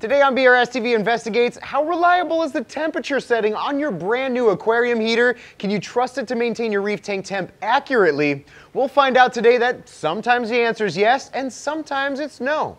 Today on BRStv Investigates, how reliable is the temperature setting on your brand new aquarium heater? Can you trust it to maintain your reef tank temp accurately? We'll find out today that sometimes the answer is yes and sometimes it's no.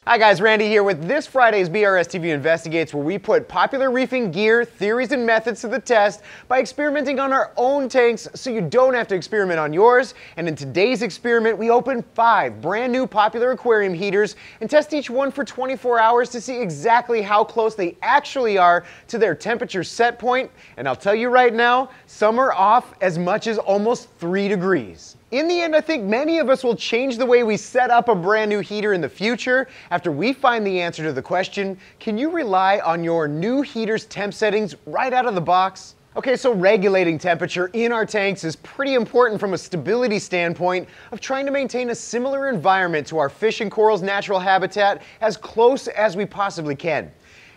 Hi guys, Randy here with this Friday's BRStv Investigates, where we put popular reefing gear, theories, and methods to the test by experimenting on our own tanks so you don't have to experiment on yours. And in today's experiment, we open 5 brand new popular aquarium heaters and test each one for 24 hours to see exactly how close they actually are to their temperature set point. And I'll tell you right now, some are off as much as almost 3 degrees. In the end, I think many of us will change the way we set up a brand new heater in the future after we find the answer to the question, can you rely on your new heater's temp settings right out of the box? Okay, so regulating temperature in our tanks is pretty important from a stability standpoint of trying to maintain a similar environment to our fish and coral's natural habitat as close as we possibly can.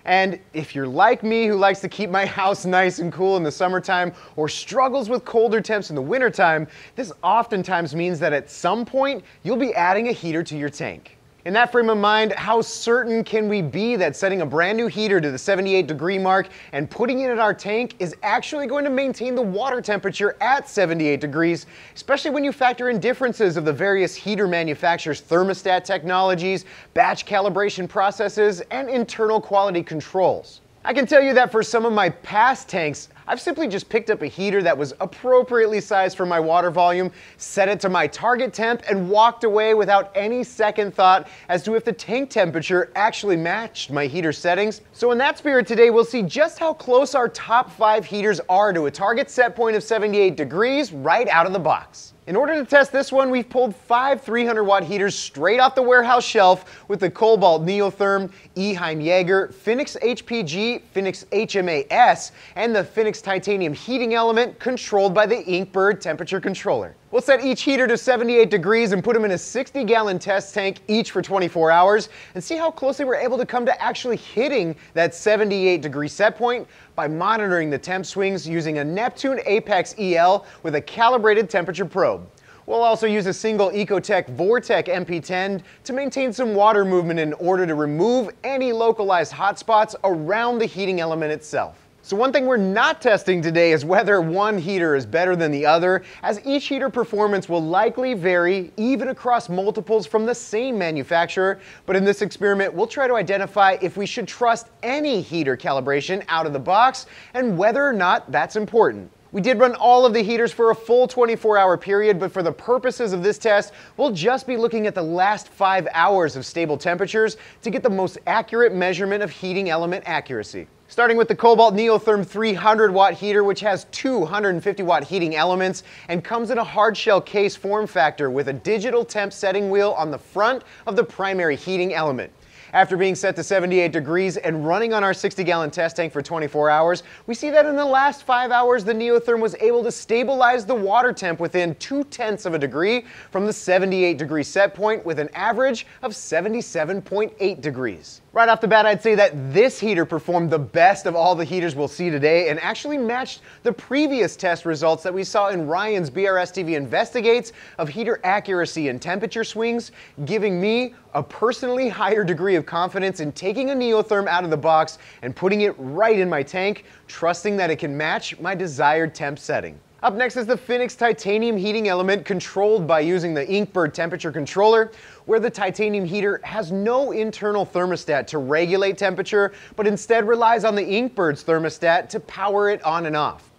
And if you're like me, who likes to keep my house nice and cool in the summertime or struggles with colder temps in the wintertime, this oftentimes means that at some point you'll be adding a heater to your tank. In that frame of mind, how certain can we be that setting a brand new heater to the 78-degree mark and putting it in our tank is actually going to maintain the water temperature at 78 degrees, especially when you factor in differences of the various heater manufacturers' thermostat technologies, batch calibration processes, and internal quality controls? I can tell you that for some of my past tanks, I've simply just picked up a heater that was appropriately sized for my water volume, set it to my target temp, and walked away without any second thought as to if the tank temperature actually matched my heater settings. So in that spirit today, we'll see just how close our top 5 heaters are to a target set point of 78 degrees right out of the box. In order to test this one, we've pulled 5 300-watt heaters straight off the warehouse shelf with the Cobalt Neotherm, Eheim Jaeger, Phoenix HPG, Phoenix HMAS, and the Phoenix Titanium heating element controlled by the Inkbird temperature controller. We'll set each heater to 78 degrees and put them in a 60-gallon test tank each for 24 hours and see how closely we're able to come to actually hitting that 78-degree set point by monitoring the temp swings using a Neptune Apex EL with a calibrated temperature probe. We'll also use a single Ecotech Vortec MP10 to maintain some water movement in order to remove any localized hotspots around the heating element itself. So one thing we're not testing today is whether one heater is better than the other, as each heater performance will likely vary even across multiples from the same manufacturer. But in this experiment, we'll try to identify if we should trust any heater calibration out of the box and whether or not that's important. We did run all of the heaters for a full 24-hour period, but for the purposes of this test, we'll just be looking at the last 5 hours of stable temperatures to get the most accurate measurement of heating element accuracy. Starting with the Cobalt Neotherm 300-watt heater, which has 250-watt heating elements and comes in a hard shell case form factor with a digital temp setting wheel on the front of the primary heating element. After being set to 78 degrees and running on our 60-gallon test tank for 24 hours, we see that in the last 5 hours, the Neotherm was able to stabilize the water temp within 0.2 of a degree from the 78-degree set point with an average of 77.8 degrees. Right off the bat, I'd say that this heater performed the best of all the heaters we'll see today and actually matched the previous test results that we saw in Ryan's BRStv Investigates of heater accuracy and temperature swings, giving me a personally higher degree of confidence in taking a Neotherm out of the box and putting it right in my tank, trusting that it can match my desired temp setting. Up next is the Phoenix Titanium heating element controlled by using the Inkbird temperature controller, where the titanium heater has no internal thermostat to regulate temperature, but instead relies on the Inkbird's thermostat to power it on and off.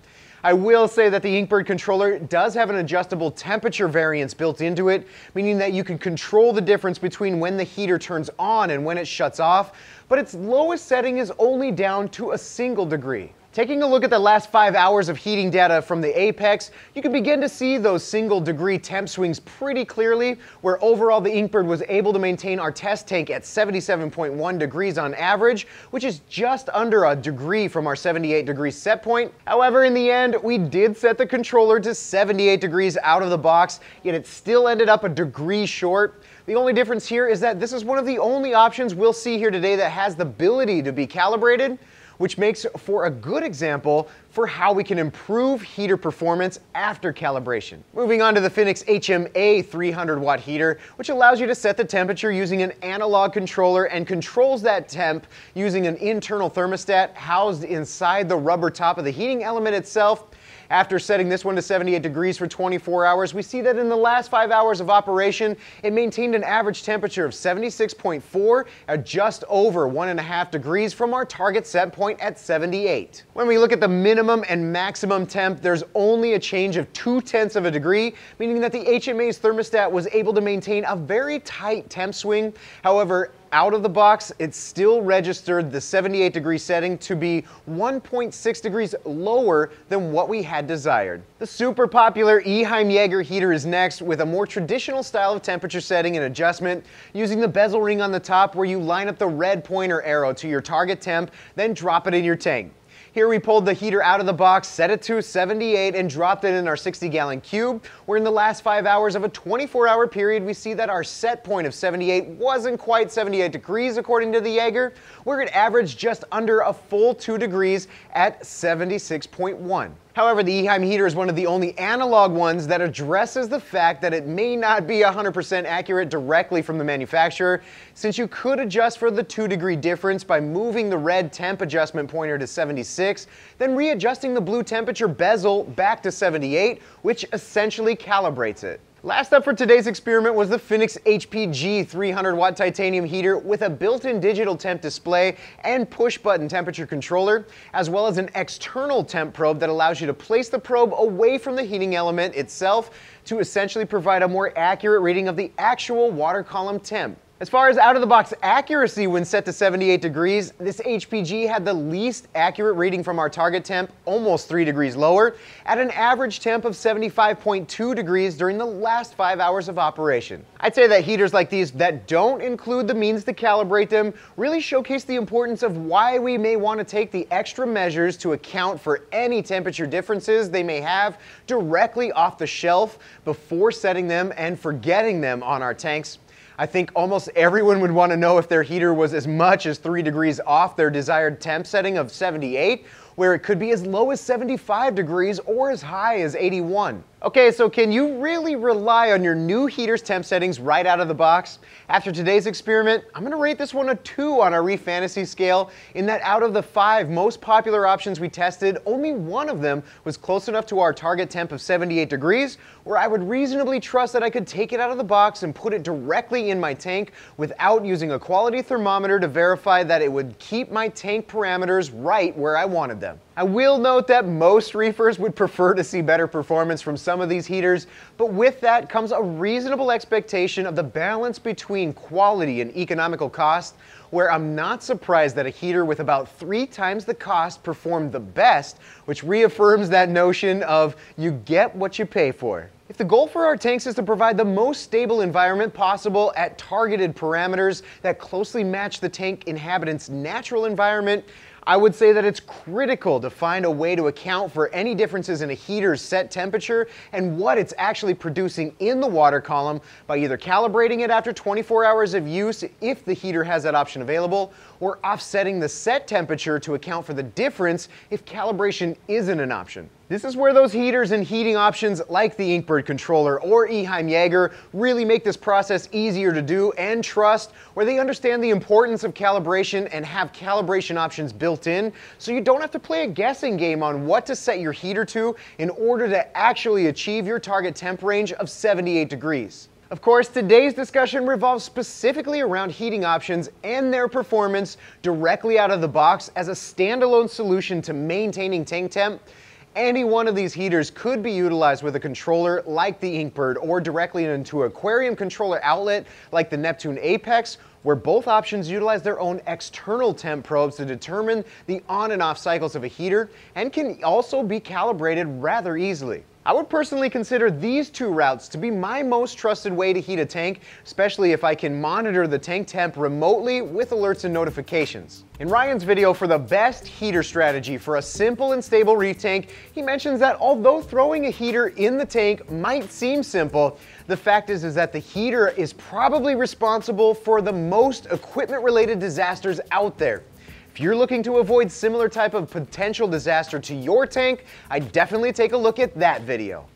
I will say that the Inkbird controller does have an adjustable temperature variance built into it, meaning that you can control the difference between when the heater turns on and when it shuts off, but its lowest setting is only down to a single degree. Taking a look at the last 5 hours of heating data from the Apex, you can begin to see those single-degree temp swings pretty clearly, where overall the Inkbird was able to maintain our test tank at 77.1 degrees on average, which is just under a degree from our 78-degree set point. However, in the end, we did set the controller to 78 degrees out of the box, yet it still ended up a degree short. The only difference here is that this is one of the only options we'll see here today that has the ability to be calibrated. which makes for a good example for how we can improve heater performance after calibration. Moving on to the Fenix HMA 300 watt heater, which allows you to set the temperature using an analog controller and controls that temp using an internal thermostat housed inside the rubber top of the heating element itself. After setting this one to 78 degrees for 24 hours, we see that in the last 5 hours of operation, it maintained an average temperature of 76.4 at just over 1.5 degrees from our target set point at 78. When we look at the minimum and maximum temp, there's only a change of 0.2 of a degree, meaning that the HMA's thermostat was able to maintain a very tight temp swing. However, out of the box, it still registered the 78 degree setting to be 1.6 degrees lower than what we had desired. The super popular Eheim Jaeger heater is next, with a more traditional style of temperature setting and adjustment using the bezel ring on the top, where you line up the red pointer arrow to your target temp, then drop it in your tank. Here we pulled the heater out of the box, set it to 78, and dropped it in our 60-gallon cube, where in the last 5 hours of a 24-hour period, we see that our set point of 78 wasn't quite 78 degrees according to the Jaeger, where it averaged just under a full 2 degrees at 76.1. However, the Eheim heater is one of the only analog ones that addresses the fact that it may not be 100% accurate directly from the manufacturer, since you could adjust for the 2-degree difference by moving the red temp adjustment pointer to 76, then readjusting the blue temperature bezel back to 78, which essentially calibrates it. Last up for today's experiment was the Fenix HPG 300 watt titanium heater with a built-in digital temp display and push-button temperature controller, as well as an external temp probe that allows you to place the probe away from the heating element itself to essentially provide a more accurate reading of the actual water column temp. As far as out-of-the-box accuracy when set to 78 degrees, this HPG had the least accurate reading from our target temp, almost 3 degrees lower, at an average temp of 75.2 degrees during the last 5 hours of operation. I'd say that heaters like these that don't include the means to calibrate them really showcase the importance of why we may want to take the extra measures to account for any temperature differences they may have directly off the shelf before setting them and forgetting them on our tanks. I think almost everyone would want to know if their heater was as much as 3 degrees off their desired temp setting of 78, where it could be as low as 75 degrees or as high as 81. Okay, so can you really rely on your new heater's temp settings right out of the box? After today's experiment, I'm going to rate this one a 2 on our Reef Fantasy scale, in that out of the 5 most popular options we tested, only one of them was close enough to our target temp of 78 degrees, where I would reasonably trust that I could take it out of the box and put it directly in my tank without using a quality thermometer to verify that it would keep my tank parameters right where I wanted them. I will note that most reefers would prefer to see better performance from some of these heaters, but with that comes a reasonable expectation of the balance between quality and economical cost, where I'm not surprised that a heater with about 3 times the cost performed the best, which reaffirms that notion of you get what you pay for. If the goal for our tanks is to provide the most stable environment possible at targeted parameters that closely match the tank inhabitant's natural environment, I would say that it's critical to find a way to account for any differences in a heater's set temperature and what it's actually producing in the water column by either calibrating it after 24 hours of use if the heater has that option available, or offsetting the set temperature to account for the difference if calibration isn't an option. This is where those heaters and heating options like the Inkbird controller or Eheim Jaeger really make this process easier to do and trust, where they understand the importance of calibration and have calibration options built in, so you don't have to play a guessing game on what to set your heater to in order to actually achieve your target temp range of 78 degrees. Of course, today's discussion revolves specifically around heating options and their performance directly out of the box as a standalone solution to maintaining tank temp. Any one of these heaters could be utilized with a controller like the Inkbird, or directly into an aquarium controller outlet like the Neptune Apex, where both options utilize their own external temp probes to determine the on and off cycles of a heater, and can also be calibrated rather easily. I would personally consider these 2 routes to be my most trusted way to heat a tank, especially if I can monitor the tank temp remotely with alerts and notifications. In Ryan's video for the best heater strategy for a simple and stable reef tank, he mentions that although throwing a heater in the tank might seem simple, the fact is that the heater is probably responsible for the most equipment-related disasters out there. If you're looking to avoid similar type of potential disaster to your tank, I'd definitely take a look at that video.